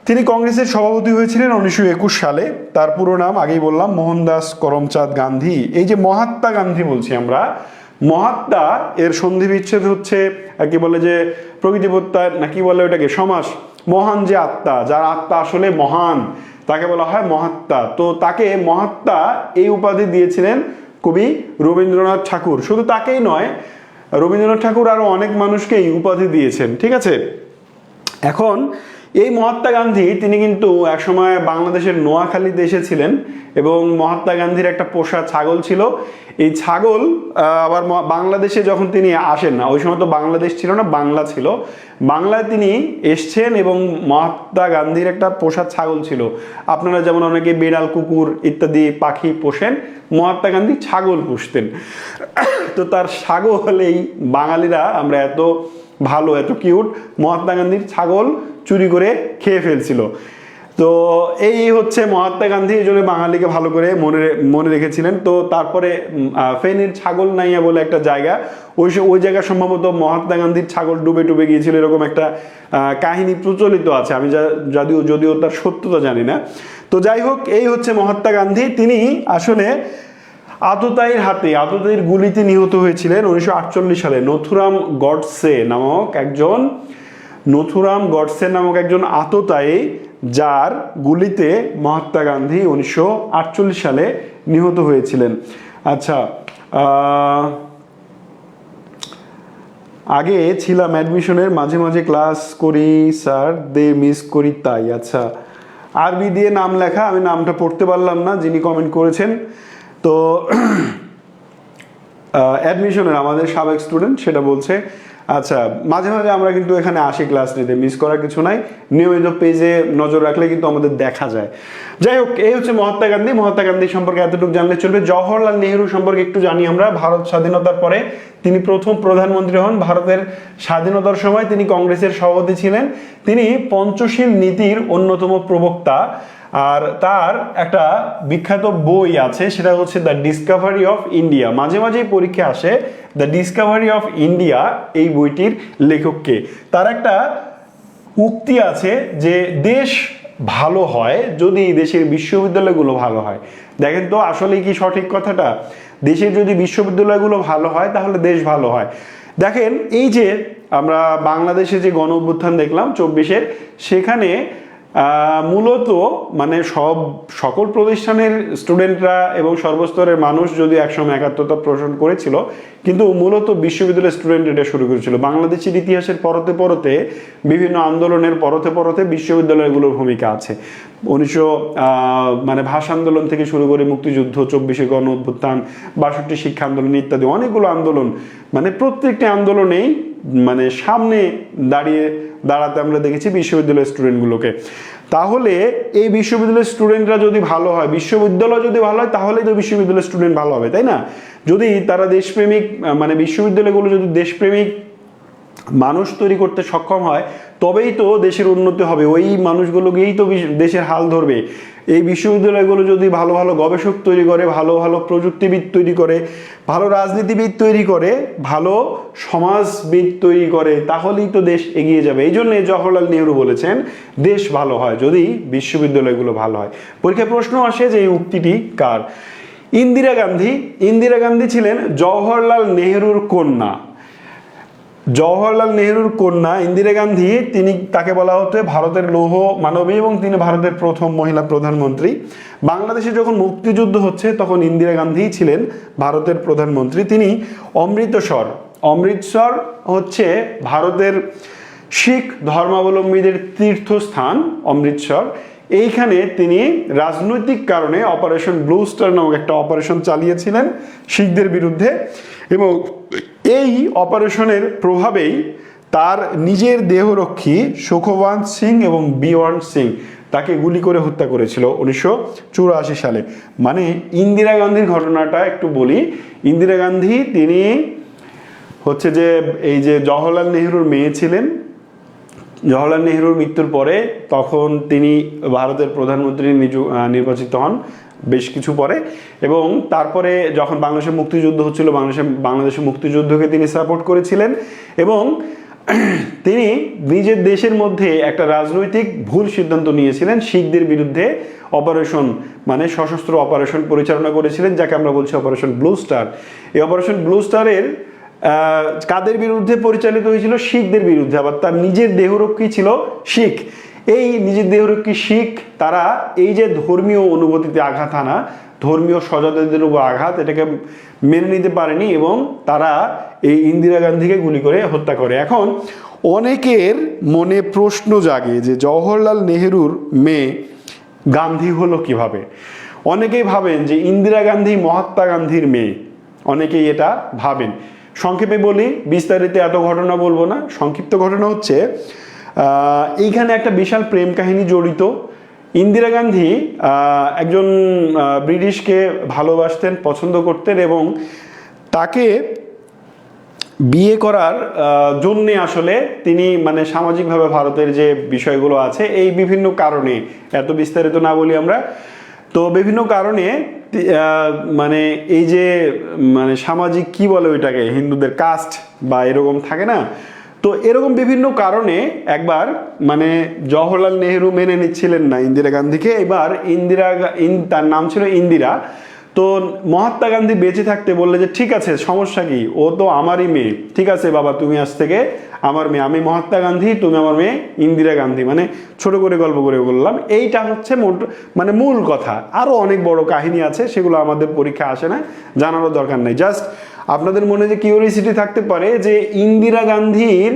তিনি কংগ্রেসের সভাপতি হয়েছিলেন 1921 সালে। তার পুরো নাম আগেই বললাম, মোহনদাস করমচাঁদ গান্ধী। এই যে মহাত্মা গান্ধী বলছি আমরা, মহাত্মা এর সন্ধি বিচ্ছেদ হচ্ছে কি বলে যে প্রকৃতি প্রত্যয়, না কি বলে ওটাকে, সমাস। মহান যে আত্মা, যার আত্মা আসলে মহান, তাকে বলা হয় মহাত্মা। তো তাকে মহাত্মা এই উপাধি দিয়েছিলেন কবি রবীন্দ্রনাথ ঠাকুর। শুধু তাকেই নয়, রবীন্দ্রনাথ ঠাকুর আরো অনেক মানুষকে এই উপাধি দিয়েছেন, ঠিক আছে। এখন এই মহাত্মা গান্ধী, তিনি কিন্তু একসময় বাংলাদেশের নোয়াখালীতে এসেছিলেন, এবং মহাত্মা গান্ধীর একটা পোষা ছাগল ছিল। এই ছাগল আবার বাংলাদেশে যখন তিনি আসেন, না ওই সময় তো বাংলাদেশ ছিল না, বাংলা ছিল, বাংলায় তিনি এসছেন, এবং মহাত্মা গান্ধীর একটা পোষা ছাগল ছিল। আপনারা যেমন অনেকে বিড়াল, কুকুর ইত্যাদি পাখি পোষেন, মহাত্মা গান্ধী ছাগল পুষতেন। তো তার ছাগল, এই বাঙালিরা আমরা এত ভালো, এত কিউট, মহাত্মা গান্ধীর ছাগল চুরি করে খেয়ে ফেলছিল। তো এই হচ্ছে মহাত্মা গান্ধী, এই জন্য বাঙালিকে ভালো করে মনে রেখেছিলেন। তো তারপরে ফেনীর ছাগল নাইয়া বলে একটা জায়গা, ওই জায়গা সম্ভবত মহাত্মা গান্ধীর ছাগল ডুবে ডুবে গিয়েছিল, এরকম একটা কাহিনী প্রচলিত আছে। আমি যদিও তার সত্যতা জানি না। তো যাই হোক, এই হচ্ছে মহাত্মা গান্ধী। তিনি আসলে আততায়ীর গুলিতে নিহত হয়েছিলেন 1948 সালে। নথুরাম গডসে নামক একজন আততায়ী, যার গুলিতে মহাত্মা গান্ধী 1948 সালে নিহত হয়েছিলেন। আচ্ছা, আগে ছিলাম অ্যাডমিশনের, মাঝে মাঝে ক্লাস করি স্যার, মিস করি তাই। আচ্ছা, আরবি দিয়ে নাম লেখা, আমি নামটা পড়তে পারলাম না যিনি কমেন্ট করেছেন। তো অ্যাডমিশনের আমাদের সাবেক স্টুডেন্ট সেটা বলছে। আচ্ছা, মাঝে মাঝে আমরা কিন্তু এখানে আসি ক্লাস নিতে, মিস করার কিছু নাই, নিয়মিত পেজে নজর রাখলে কিন্তু আমাদের দেখা যায়। যাই হোক, এই হচ্ছে মহাত্মা গান্ধী সম্পর্কে এতটুকু জানলে চলবে। জওহরলাল নেহরু সম্পর্কে একটু জানি আমরা। ভারত স্বাধীনতার পরে তিনি প্রথম প্রধানমন্ত্রী হন। ভারতের স্বাধীনতার সময় তিনি কংগ্রেসের সভাপতি ছিলেন। তিনি পঞ্চশীল নীতির অন্যতম প্রবক্তা। আর তার একটা বিখ্যাত বই আছে, সেটা হচ্ছে দ্য ডিসকভারি অফ ইন্ডিয়া। মাঝে মাঝেই পরীক্ষা আসে দ্য ডিসকভারি অফ ইন্ডিয়া, এই বইটির লেখককে। তার একটা উক্তি আছে যে দেশ ভালো হয় যদি দেশের বিশ্ববিদ্যালয়গুলো ভালো হয়। দেখেন তো আসলে কি সঠিক কথাটা? দেশের যদি বিশ্ববিদ্যালয়গুলো ভালো হয় তাহলে দেশ ভালো হয়। দেখেন, এই যে আমরা বাংলাদেশে যে গণ অভ্যুত্থান দেখলাম 24-এর, সেখানে মূলত মানে সকল প্রতিষ্ঠানের স্টুডেন্টরা এবং সর্বস্তরের মানুষ যদি একসময় একাত্মতা পোষণ করেছিল, কিন্তু মূলত বিশ্ববিদ্যালয়ের স্টুডেন্ট এটা শুরু করেছিল। বাংলাদেশের ইতিহাসের পরতে বিভিন্ন আন্দোলনের পরতে বিশ্ববিদ্যালয়গুলোর ভূমিকা আছে। মানে ভাষা আন্দোলন থেকে শুরু করে মুক্তিযুদ্ধ, 24-এ গণ অভ্যুত্থান, 62 শিক্ষা আন্দোলন ইত্যাদি অনেকগুলো আন্দোলন, মানে প্রত্যেকটি আন্দোলনেই মানে সামনে দাঁড়াতে আমরা দেখেছি বিশ্ববিদ্যালয়ের স্টুডেন্টগুলোকে। তাহলে এই বিশ্ববিদ্যালয়ের স্টুডেন্টরা যদি ভালো হয়, বিশ্ববিদ্যালয় যদি ভালো হয়, তাহলেই তো বিশ্ববিদ্যালয়ের স্টুডেন্ট ভালো হবে, তাই না? যদি তারা দেশপ্রেমিক, মানে বিশ্ববিদ্যালয়গুলো যদি দেশপ্রেমিক মানুষ তৈরি করতে সক্ষম হয়, তবেই তো দেশের উন্নতি হবে। ওই মানুষগুলোকেই তো দেশের হাল ধরবে। এই বিশ্ববিদ্যালয়গুলো যদি ভালো ভালো গবেষক তৈরি করে, ভালো ভালো প্রযুক্তিবিদ তৈরি করে, ভালো রাজনীতিবিদ তৈরি করে, ভালো সমাজবিদ তৈরি করে, তাহলেই তো দেশ এগিয়ে যাবে। এই জন্য জওহরলাল নেহরু বলেছেন দেশ ভালো হয় যদি বিশ্ববিদ্যালয়গুলো ভালো হয়। পরীক্ষায় প্রশ্ন আসে যে এই উক্তিটি কার? ইন্দিরা গান্ধী ছিলেন জওহরলাল নেহরুর কন্যা। জওহরলাল নেহরুর কন্যা ইন্দিরা গান্ধী, তাকে বলা হতো ভারতের লৌহ মানবী এবং তিনি ভারতের প্রথম মহিলা প্রধানমন্ত্রী। বাংলাদেশে যখন মুক্তিযুদ্ধ হচ্ছে তখন ইন্দিরা গান্ধী ছিলেন ভারতের প্রধানমন্ত্রী। তিনি অমৃতসর হচ্ছে ভারতের শিখ ধর্মাবলম্বীদের তীর্থস্থান অমৃতসর। এইখানে তিনি রাজনৈতিক কারণে অপারেশন ব্লু স্টার নামক একটা অপারেশন চালিয়েছিলেন শিখদের বিরুদ্ধে, এবং এই অপারেশনের প্রভাবেই তার নিজের দেহরক্ষী সুখবান সিং এবং বিওয়ান সিং তাকে গুলি করে হত্যা করেছিল 1984 সালে। মানে ইন্দিরা গান্ধীর ঘটনাটা একটু বলি। ইন্দিরা গান্ধী তিনি হচ্ছে যে এই যে জওহরলাল নেহরুর মেয়ে ছিলেন। জওহরলাল নেহরুর মৃত্যুর পরে তখন তিনি ভারতের প্রধানমন্ত্রী নির্বাচিত হন বেশ কিছু পরে, এবং তারপরে যখন বাংলাদেশের মুক্তিযুদ্ধ হচ্ছিল, বাংলাদেশের মুক্তিযুদ্ধকে তিনি সাপোর্ট করেছিলেন, এবং তিনি নিজের দেশের মধ্যে একটা রাজনৈতিক ভুল সিদ্ধান্ত নিয়েছিলেন, শিখদের বিরুদ্ধে অপারেশন মানে সশস্ত্র অপারেশন পরিচালনা করেছিলেন, যাকে আমরা বলছি অপারেশন ব্লু স্টার। এই অপারেশন ব্লু স্টারের কাদের বিরুদ্ধে পরিচালিত হয়েছিল? শিখদের বিরুদ্ধে। আবার তার নিজের দেহরক্ষী ছিল শিখ। এই নিজের দেহরক্ষী শিখ তারা এই যে ধর্মীয় অনুভূতিতে আঘাত আনা, ধর্মীয় স্বজাতিদের উপর আঘাত, এটাকে মেনে নিতে পারেনি এবং তারা এই ইন্দিরা গান্ধীকে গুলি করে হত্যা করে। এখন অনেকের মনে প্রশ্ন জাগে যে জওহরলাল নেহরুর মেয়ে গান্ধী হলো কিভাবে? অনেকেই ভাবেন যে ইন্দিরা গান্ধী মহাত্মা গান্ধীর মেয়ে, অনেকেই এটা ভাবেন। সংক্ষেপে বলি, বিস্তারিত এত ঘটনা বলবো না। সংক্ষিপ্ত ঘটনা হচ্ছে এইখানে একটা বিশাল প্রেম কাহিনী জড়িত। ইন্দিরা গান্ধী একজন ব্রিটিশকে ভালোবাসতেন, পছন্দ করতেন, এবং তাকে বিয়ে করার জন্যে আসলে তিনি মানে সামাজিকভাবে ভারতের যে বিষয়গুলো আছে এই বিভিন্ন কারণে, এত বিস্তারিত না বলি আমরা, তো বিভিন্ন কারণে মানে এই যে মানে সামাজিক কি বলে ওইটাকে, হিন্দুদের কাস্ট বা এরকম থাকে না, তো এরকম বিভিন্ন কারণে একবার মানে জওহরলাল নেহেরু মেনে নিচ্ছিলেন না ইন্দিরা গান্ধীকে। এবার তার নাম ছিল ইন্দিরা, তো মহাত্মা গান্ধী বেঁচে থাকতে বললে যে ঠিক আছে সমস্যা কি, ও তো আমারই মেয়ে, ঠিক আছে বাবা তুমি আজ থেকে আমার মেয়ে, আমি মহাত্মা গান্ধী, তুমি আমার মেয়ে ইন্দিরা গান্ধী, মানে ছোট করে গল্প করে বললাম। এইটা হচ্ছে মানে মূল কথা। আরো অনেক বড় কাহিনী আছে, সেগুলো আমাদের পরীক্ষা আসে না, জানারও দরকার নেই। জাস্ট আপনাদের মনে যে কিউরিয়াসিটি থাকতে পারে যে ইন্দিরা গান্ধীর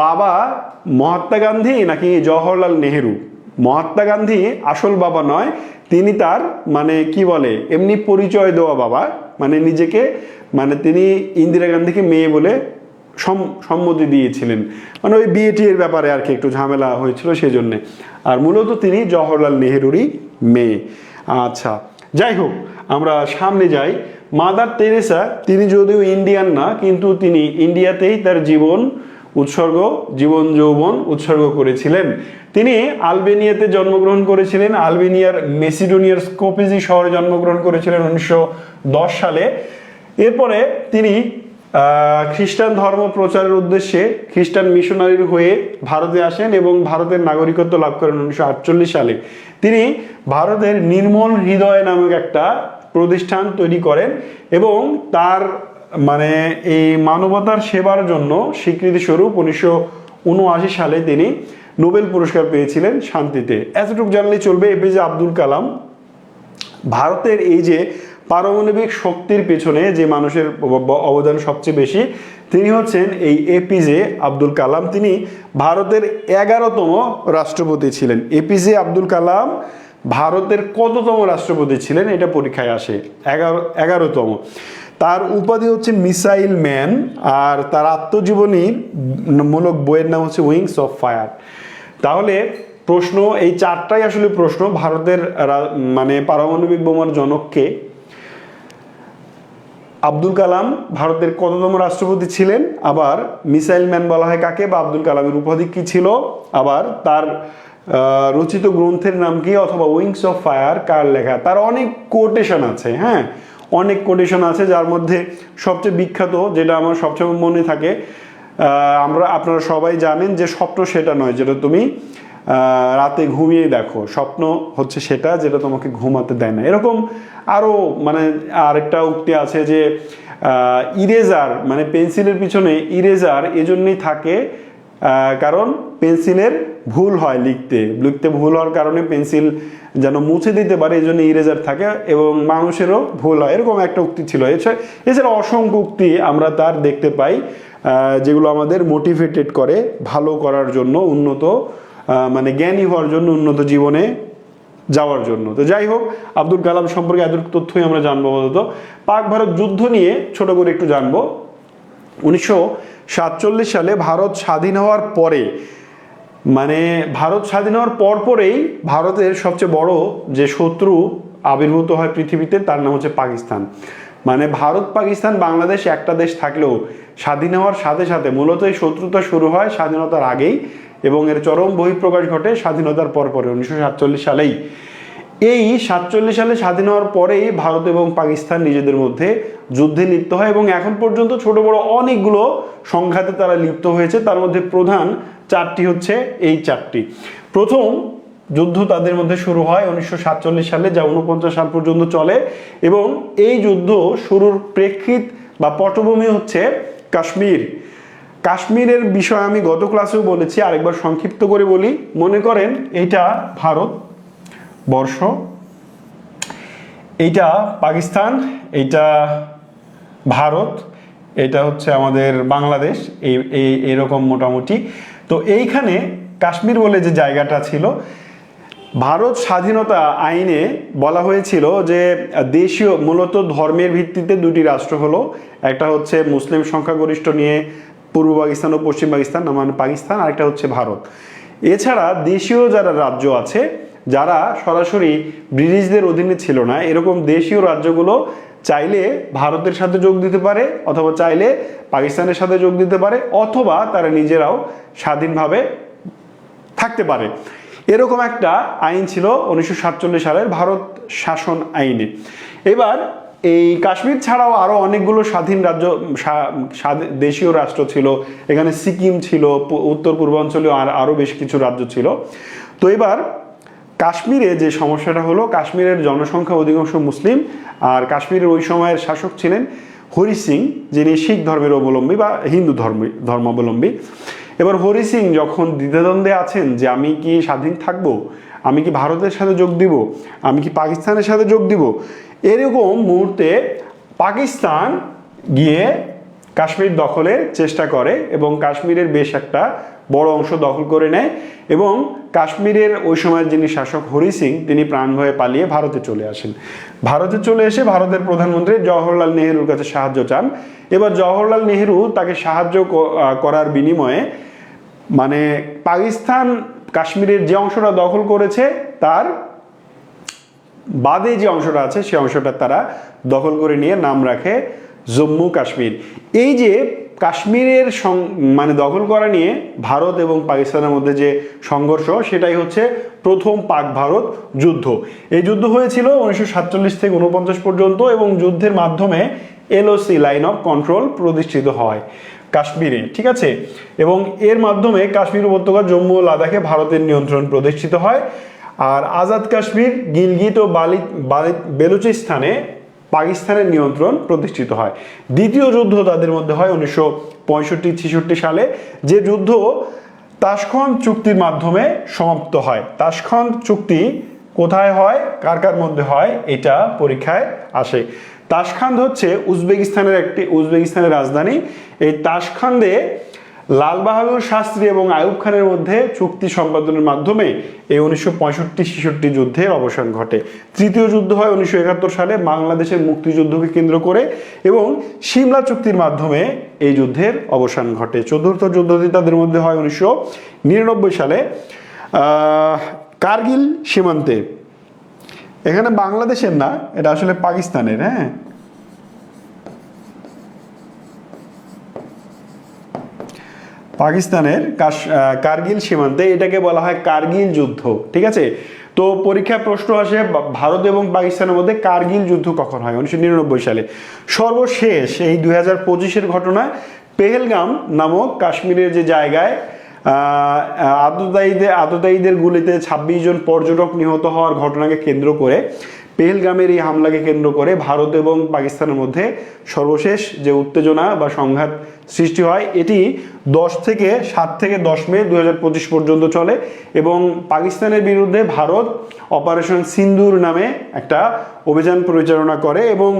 বাবা মহাত্মা গান্ধী নাকি জওহরলাল নেহেরু। মহাত্মা গান্ধী আসল বাবা নয়, তিনি তার মানে কি বলে এমনি পরিচয় দেওয়া বাবা, মানে নিজেকে মানে তিনি ইন্দিরা গান্ধীকে মেয়ে বলে সম্মতি দিয়েছিলেন, মানে ওই বিয়েটি এর ব্যাপারে আর কি একটু ঝামেলা হয়েছিল সেই জন্যে। আর মূলত তিনি জওহরলাল নেহেরুরই মেয়ে। আচ্ছা যাই হোক, আমরা সামনে যাই। মাদার তেরেসা তিনি যদিও ইন্ডিয়ান না, কিন্তু তিনি ইন্ডিয়াতেই তার জীবন যৌবন উৎসর্গ করেছিলেন। তিনি আলবেনিয়াতে জন্মগ্রহণ করেছিলেন, আলবেনিয়ার মেসিডোনিয়ার স্কোপেজি শহরে জন্মগ্রহণ করেছিলেন 1910 সালে। এরপরে তিনি খ্রিস্টান ধর্ম প্রচারের উদ্দেশ্যে খ্রিস্টান মিশনারি হয়ে ভারতে আসেন এবং ভারতের নাগরিকত্ব লাভ করেন 1948 সালে। তিনি ভারতের নির্মল হৃদয় নামক একটা প্রতিষ্ঠান তৈরি করেন এবং তার মানে এই মানবতার সেবার জন্য স্বীকৃতি স্বরূপ 1979 সালে তিনি নোবেল পুরস্কার পেয়েছিলেন শান্তিতে। এতটুকু জানলেই চলবে। এপিজে আব্দুল কালাম ভারতের এই যে পারমাণবিক শক্তির পেছনে যে মানুষের অবদান সবচেয়ে বেশি, তিনি হচ্ছেন এই এপিজে আব্দুল কালাম। তিনি ভারতের 11তম রাষ্ট্রপতি ছিলেন। এপিজে আব্দুল কালাম ভারতের কততম রাষ্ট্রপতি ছিলেন এটা পরীক্ষায় আসে, 11তম। তার উপাধি হচ্ছে মিসাইল ম্যান, আর তার আত্মজীবনী মূলক বইয়ের নাম হচ্ছে উইংস অফ ফায়ার। তাহলে প্রশ্ন এই চারটাই আসলে প্রশ্ন। ভারতের মানে পারমাণবিক বোমার জনককে? আব্দুল কালাম ভারতের কততম রাষ্ট্রপতি ছিলেন? আবার মিসাইল ম্যান বলা হয় কাকে, বা আব্দুল কালামের উপাধি কি ছিল? আবার তার রচিত গ্রন্থের নাম কি, অথবা উইংস অফ ফায়ার কার লেখা? তার অনেক কোটেশন আছে, হ্যাঁ অনেক কোটেশন আছে, যার মধ্যে সবচেয়ে বিখ্যাত যেটা আমার সবচেয়ে মনে থাকে, আপনারা সবাই জানেন যে স্বপ্ন সেটা নয় যেটা তুমি রাতে ঘুমিয়ে দেখো, স্বপ্ন হচ্ছে সেটা যেটা তোমাকে ঘুমাতে দেয় না। এরকম আরও মানে আরেকটা উক্তি আছে যে ইরেজার মানে পেন্সিলের পিছনে ইরেজার এজন্যই থাকে কারণ পেন্সিলের ভুল হয়, লিখতে ভুল হওয়ার কারণে পেন্সিল যেন মুছে দিতে পারে, এই জন্য ইরেজার থাকে, এবং মানুষেরও ভুল হয়, এরকম একটা উক্তি ছিল। এছাড়া অসংখ্য উক্তি আমরা তার দেখতে পাই যেগুলো আমাদের মোটিভেটেড করে ভালো করার জন্য, উন্নত মানে জ্ঞানী হওয়ার জন্য, উন্নত জীবনে যাওয়ার জন্য। তো যাই হোক, আব্দুল কালাম সম্পর্কে এত তথ্যই আমরা জানবো। বলতো পাক ভারত যুদ্ধ নিয়ে ছোট করে একটু জানবো। 1947 সালে ভারত স্বাধীন হওয়ার পরে, মানে ভারত স্বাধীন হওয়ার পরেই ভারতের সবচেয়ে বড় যে শত্রু আবির্ভূত হয় পৃথিবীতে, তার নাম হচ্ছে পাকিস্তান। মানে ভারত পাকিস্তান বাংলাদেশ একটা দেশ থাকলেও স্বাধীন হওয়ার সাথে সাথে মূলত এই শত্রুতা শুরু হয় স্বাধীনতার আগেই, এবং এর চরম বহিঃপ্রকাশ ঘটে স্বাধীনতার পরে 1947 সালেই। এই 47 সালে স্বাধীন হওয়ার পরেই ভারত এবং পাকিস্তান নিজেদের মধ্যে যুদ্ধে লিপ্ত হয়, এবং এখন পর্যন্ত ছোট বড় অনেকগুলো সংঘাতে তারা লিপ্ত হয়েছে। তার মধ্যে প্রধান চারটি হচ্ছে এই চারটি। প্রথম যুদ্ধ তাদের মধ্যে শুরু হয় 1947 সালে, যা 49 সাল পর্যন্ত চলে, এবং এই যুদ্ধ শুরুর প্রেক্ষিত বা পটভূমি হচ্ছে কাশ্মীর। কাশ্মীরের বিষয় আমি গত ক্লাসেও বলেছি, আরেকবার সংক্ষিপ্ত করে বলি। মনে করেন এইটা ভারত বর্ষ, এইটা পাকিস্তান, এইটা ভারত, এটা হচ্ছে আমাদের বাংলাদেশ, এরকম মোটামুটি। তো এইখানে কাশ্মীর বলে যে জায়গাটা ছিল, ভারত স্বাধীনতা আইনে বলা হয়েছিল যে দেশীয় মূলত ধর্মের ভিত্তিতে দুটি রাষ্ট্র হলো, একটা হচ্ছে মুসলিম সংখ্যাগরিষ্ঠ নিয়ে পূর্ব পাকিস্তান ও পশ্চিম পাকিস্তান, মানে পাকিস্তান, আরেকটা হচ্ছে ভারত। এছাড়া দেশীয় যারা রাজ্য আছে, যারা সরাসরি ব্রিটিশদের অধীনে ছিল না, এরকম দেশীয় রাজ্যগুলো চাইলে ভারতের সাথে যোগ দিতে পারে, অথবা চাইলে পাকিস্তানের সাথে যোগ দিতে পারে, অথবা তারা নিজেরাও স্বাধীনভাবে থাকতে পারে। এরকম একটা আইন ছিল 1947 সালের ভারত শাসন আইনে। এবার এই কাশ্মীর ছাড়াও আরো অনেকগুলো স্বাধীন রাজ্য, দেশীয় রাষ্ট্র ছিল। এখানে সিকিম ছিল, উত্তর পূর্বাঞ্চলীয় আরো বেশ কিছু রাজ্য ছিল। তো এবার কাশ্মীরে যে সমস্যাটা হলো, কাশ্মীরের জনসংখ্যা অধিকাংশ মুসলিম, আর কাশ্মীরের ওই সময়ের শাসক ছিলেন হরি সিং, যিনি শিখ ধর্মের অবলম্বী বা হিন্দু ধর্মাবলম্বী। এবার হরি সিং যখন দ্বিধাদ্বন্দ্বে আছেন যে আমি কি স্বাধীন থাকব, আমি কি ভারতের সাথে যোগ দিব, আমি কি পাকিস্তানের সাথে যোগ দিব, এরকম মুহূর্তে পাকিস্তান গিয়ে কাশ্মীর দখলের চেষ্টা করে এবং কাশ্মীরের বেশ একটা বড় অংশ দখল করে নেয়। এবং কাশ্মীরের ওই সময়ের যিনি শাসক হরি সিং, তিনি প্রাণ ভয়ে পালিয়ে ভারতে চলে আসেন। ভারতে চলে এসে ভারতের প্রধানমন্ত্রী জওহরলাল নেহরুর কাছে সাহায্য চান। এবার জওহরলাল নেহরু তাকে সাহায্য করার বিনিময়ে, মানে পাকিস্তান কাশ্মীরের যে অংশটা দখল করেছে তার বাদে যে অংশটা আছে সে অংশটা তারা দখল করে নিয়ে নাম রাখে জম্মু কাশ্মীর। এই যে কাশ্মীরের মানে দখল করা নিয়ে ভারত এবং পাকিস্তানের মধ্যে যে সংঘর্ষ, সেটাই হচ্ছে প্রথম পাক ভারত যুদ্ধ। এই যুদ্ধ হয়েছিল 1947 থেকে 49 পর্যন্ত, এবং যুদ্ধের মাধ্যমে এলওসি, লাইন অফ কন্ট্রোল, প্রতিষ্ঠিত হয় কাশ্মীরে, ঠিক আছে। এবং এর মাধ্যমে কাশ্মীর উপত্যকা, জম্মু ও লাদাখে ভারতের নিয়ন্ত্রণ প্রতিষ্ঠিত হয়। আর আজাদ কাশ্মীর, গিলগিট ও বেলুচিস্তানে পাকিস্তানের নিয়ন্ত্রণ প্রতিষ্ঠিত হয়। দ্বিতীয় যুদ্ধ তাদের মধ্যে হয় 1965-66 সালে, যে যুদ্ধ তাশখন্দ চুক্তির মাধ্যমে সমাপ্ত হয়। তাশখন্দ চুক্তি কোথায় হয়, কার কার মধ্যে হয়, এটা পরীক্ষায় আসে। তাশখন্দ হচ্ছে উজবেকিস্তানের রাজধানী। এই তাশখন্দে লাল বাহাদুর শাস্ত্রী এবং আইয়ুব খানের মধ্যে চুক্তি সম্পাদনের মাধ্যমে এই 1965-66 যুদ্ধের অবসান ঘটে। তৃতীয় যুদ্ধ হয় 1971 সালে বাংলাদেশের মুক্তিযুদ্ধকে কেন্দ্র করে, এবং সিমলা চুক্তির মাধ্যমে এই যুদ্ধের অবসান ঘটে। চতুর্থ যুদ্ধটি তাদের মধ্যে হয় 1999 সালে কার্গিল সীমান্তে। এখানে বাংলাদেশের না, এটা আসলে পাকিস্তানের। হ্যাঁ, পাকিস্তানের কার্গিল সীমান্তে, এটাকে বলা হয় কার্গিল যুদ্ধ, ঠিক আছে। তো পরীক্ষায় প্রশ্ন আসে ভারত এবং পাকিস্তানের মধ্যে কার্গিল যুদ্ধ কখন হয়, 1999 সালে। সর্বশেষ এই 2025-এর ঘটনা, পেহেলগাম নামক কাশ্মীরের যে জায়গায় আততায়ীদের গুলিতে 26 জন পর্যটক নিহত হওয়ার ঘটনাকে কেন্দ্র করে, পেহেলগামের এই হামলাকে কেন্দ্র করে ভারত এবং পাকিস্তানের মধ্যে সর্বশেষ যে উত্তেজনা বা সংঘাত সৃষ্টি হয়, এটি 7 থেকে 10 মে 2025 পর্যন্ত চলে। এবং পাকিস্তানের বিরুদ্ধে ভারত অপারেশন সিন্দুর নামে একটা অভিযান পরিচালনা করে, এবং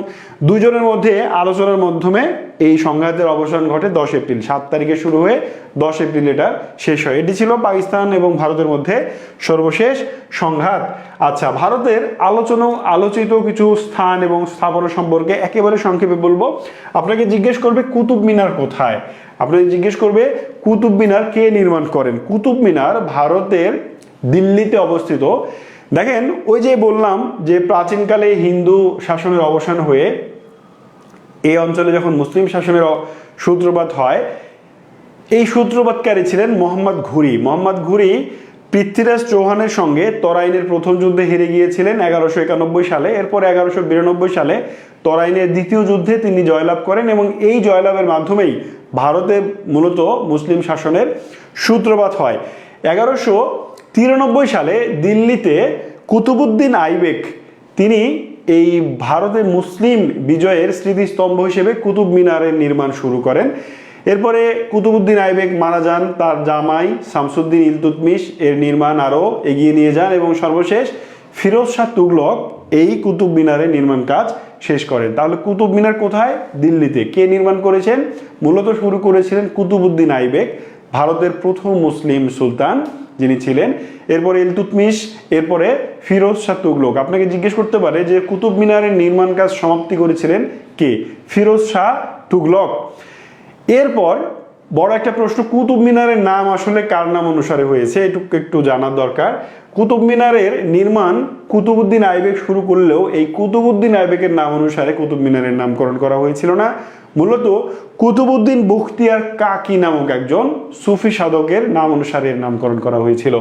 দুইজনের মধ্যে আলোচনার মাধ্যমে এই সংঘাতের অবসান ঘটে 10 এপ্রিল। 7 তারিখে শুরু হয়ে 10 এপ্রিল এটা শেষ হয়। এটি ছিল পাকিস্তান এবং ভারতের মধ্যে সর্বশেষ সংঘাত। আচ্ছা, ভারতের আলোচিত কিছু স্থান এবং স্থাপনা সম্পর্কে একেবারে সংক্ষেপে বলবো। আপনাকে জিজ্ঞেস করবে কুতুব মিনার কোথায়, আপনাকে জিজ্ঞেস করবে কুতুব মিনার কে নির্মাণ করেন। কুতুব মিনার ভারতের দিল্লিতে অবস্থিত। দেখেন, ওই যে বললাম যে প্রাচীনকালে হিন্দু শাসনের অবসান হয়ে এই অঞ্চলে যখন মুসলিম শাসনের সূত্রপাত হয়, এই সূত্রপাতকারী ছিলেন মোহাম্মদ ঘুরি। মোহাম্মদ ঘুরি পৃথ্বীরাজ চৌহানের সঙ্গে তরাইনের প্রথম যুদ্ধে হেরে গিয়েছিলেন 1191 সালে। এরপর 1192 সালে তরাইনের দ্বিতীয় যুদ্ধে তিনি জয়লাভ করেন, এবং এই জয়লাভের মাধ্যমেই ভারতে মূলত মুসলিম শাসনের সূত্রপাত হয়। 1193 সালে দিল্লিতে কুতুবউদ্দিন আইবেক, তিনি এই ভারতে মুসলিম বিজয়ের স্মৃতিস্তম্ভ হিসেবে কুতুব মিনারের নির্মাণ শুরু করেন। এরপরে কুতুবউদ্দিন আইবেক মারা যান, তার জামাই শামসুদ্দিন ইলতুৎমিশ এর নির্মাণ আরও এগিয়ে নিয়ে যান, এবং সর্বশেষ ফিরোজ শাহ তুগলক এই কুতুব মিনারের নির্মাণ কাজ শেষ করেন। তাহলে কুতুব মিনার কোথায়? দিল্লিতে। কে নির্মাণ করেছেন? মূলত শুরু করেছিলেন কুতুবউদ্দিন আইবেক, ভারতের প্রথম মুসলিম সুলতান যিনি ছিলেন। এরপরে ইলতুৎমিশ, এরপরে ফিরোজ শাহ তুগলক। আপনাকে জিজ্ঞেস করতে পারে যে কুতুব মিনারের নির্মাণ কাজ সমাপ্তি করেছিলেন কে? ফিরোজ শাহ তুগলক। এরপর বড় একটা প্রশ্ন, কুতুব মিনারের নাম আসলে কার নাম অনুসারে হয়েছে এটুকু একটু জানার দরকার। কুতুব মিনারের নির্মাণ কুতুবউদ্দিন আইবেক শুরু করলেও এই কুতুবউদ্দিন আইবেকের নাম অনুসারে কুতুব মিনারের নামকরণ করা হয়েছিল না, মূলত কুতুবউদ্দিন বখতিয়ার কাকি নামক একজন সুফি সাধকের নাম অনুসারে এর নামকরণ করা হয়েছিল।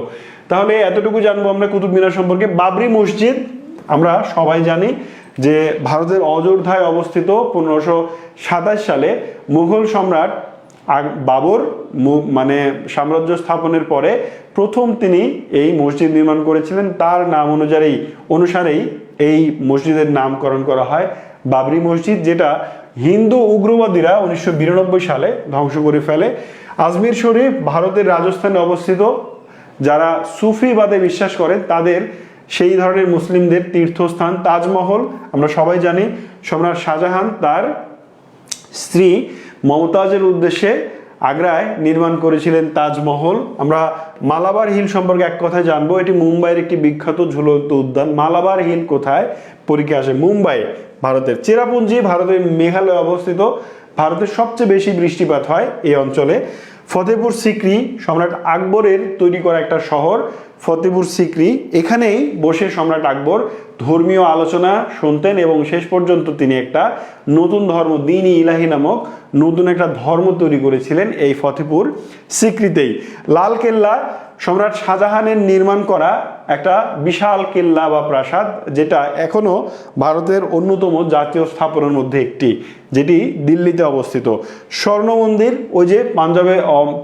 তাহলে এতটুকু জানবো আমরা কুতুব মিনার সম্পর্কে। বাবরি মসজিদ আমরা সবাই জানি যে ভারতের অযোধ্যায় অবস্থিত। 1527 সালে মুঘল সম্রাট বাবর মানে সাম্রাজ্য স্থাপনের পরে প্রথম তিনি এই মসজিদ নির্মাণ করেছিলেন। তার নাম অনুসারেই এই মসজিদের নামকরণ করা হয় বাবরি মসজিদ, যেটা হিন্দু উগ্রবাদীরা 1992 সালে ধ্বংস করে ফেলে। আজমির শরীফ ভারতের রাজস্থানে অবস্থিত। যারা সুফিবাদে বিশ্বাস করেন তাদের সেই ধরনের মুসলিমদের তীর্থস্থান। তাজমহল আমরা সবাই জানি সম্রাট শাহজাহান তার স্ত্রী মমতাজের উদ্দেশ্যে আগ্রায় নির্মাণ করেছিলেন তাজমহল। আমরা মালাবার হিল সম্পর্কে এক কথায় জানবো। এটি মুম্বাইয়ের একটি বিখ্যাত ঝুলন্ত উদ্যান। মালাবার হিল কোথায় পরীক্ষা আসে? মুম্বাই, ভারতের। চেরাপুঞ্জি ভারতের মেঘালয়ে অবস্থিত। ভারতের সবচেয়ে বেশি বৃষ্টিপাত হয় এই অঞ্চলে। ফতেপুর সিক্রি সম্রাট আকবরের তৈরি করা একটা শহর। ফতেপুর সিক্রি, এখানেই বসে সম্রাট আকবর ধর্মীয় আলোচনা শুনতেন এবং শেষ পর্যন্ত তিনি একটা নতুন ধর্ম, দ্বীন-ই ইলাহি নামক নতুন একটা ধর্ম তৈরি করেছিলেন এই ফতেপুর সিক্রিতেই। লাল কেল্লা সম্রাট শাহজাহানের নির্মাণ করা একটা বিশাল কেল্লা বা প্রাসাদ, যেটা এখনো ভারতের অন্যতম জাতীয় স্থাপনার মধ্যে একটি, যেটি দিল্লিতে অবস্থিত। স্বর্ণ মন্দির ওই যে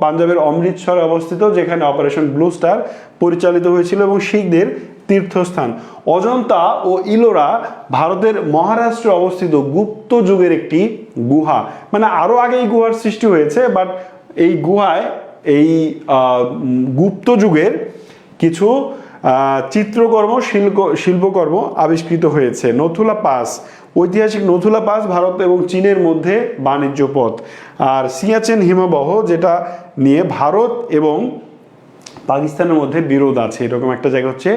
পাঞ্জাবের অমৃতসরে অবস্থিত, যেখানে অপারেশন ব্লু স্টার পরিচালিত হয়েছিল এবং শিখদের তীর্থস্থান। অজন্তা ও ইলোরা ভারতের মহারাষ্ট্রে অবস্থিত গুপ্ত যুগের একটি গুহা, মানে আরো আগে এই গুহার সৃষ্টি হয়েছে, বাট এই গুহায় এই গুপ্ত যুগের কিছু চিত্রকর্ম শিল্পকর্ম আবিষ্কৃত হয়েছে। নথুলা পাস, ঐতিহাসিক নথুলা পাস ভারত এবং চীনের মধ্যে বাণিজ্য পথ। আর সিয়াচেন হিমবাহ, যেটা নিয়ে ভারত এবং পাকিস্তানের মধ্যে বিরোধ আছে, এরকম একটা জায়গা হচ্ছে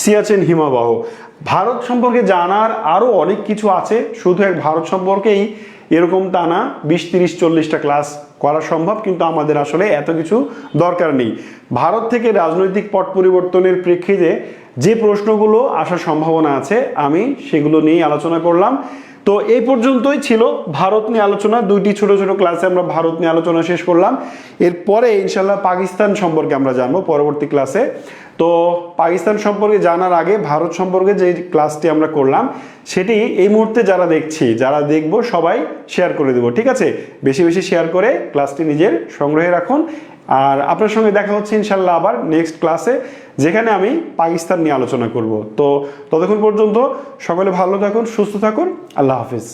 সিয়াচেন হিমবাহ। ভারত সম্পর্কে জানার আরো অনেক কিছু আছে, শুধু এক ভারত সম্পর্কেই এরকম তা না 20-30-40টা ক্লাস করা সম্ভব, কিন্তু আমাদের আসলে এত কিছু দরকার নেই। ভারত থেকে রাজনৈতিক পট পরিবর্তনের প্রেক্ষিতে যে প্রশ্নগুলো আসার সম্ভাবনা আছে আমি সেগুলো নিয়েই আলোচনা করলাম। তো এই পর্যন্তই ছিল ভারত নিয়ে আলোচনা। 2টি ছোট ছোট ক্লাসে আমরা ভারত নিয়ে আলোচনা শেষ করলাম। এরপরে ইনশাল্লাহ পাকিস্তান সম্পর্কে আমরা জানবো পরবর্তী ক্লাসে। তো পাকিস্তান সম্পর্কে জানার আগে ভারত সম্পর্কে যে ক্লাসটি আমরা করলাম সেটি এই মুহূর্তে যারা দেখবো সবাই শেয়ার করে দেবো, ঠিক আছে? বেশি বেশি শেয়ার করে ক্লাসটি নিজের সংগ্রহে রাখুন। আর আপনার সঙ্গে দেখা হচ্ছে ইনশাল্লাহ আবার নেক্সট ক্লাসে, যেখানে আমি পাকিস্তান নিয়ে আলোচনা করব। তো ততক্ষণ পর্যন্ত সকলে ভালো থাকুন, সুস্থ থাকুন। আল্লাহ হাফিজ।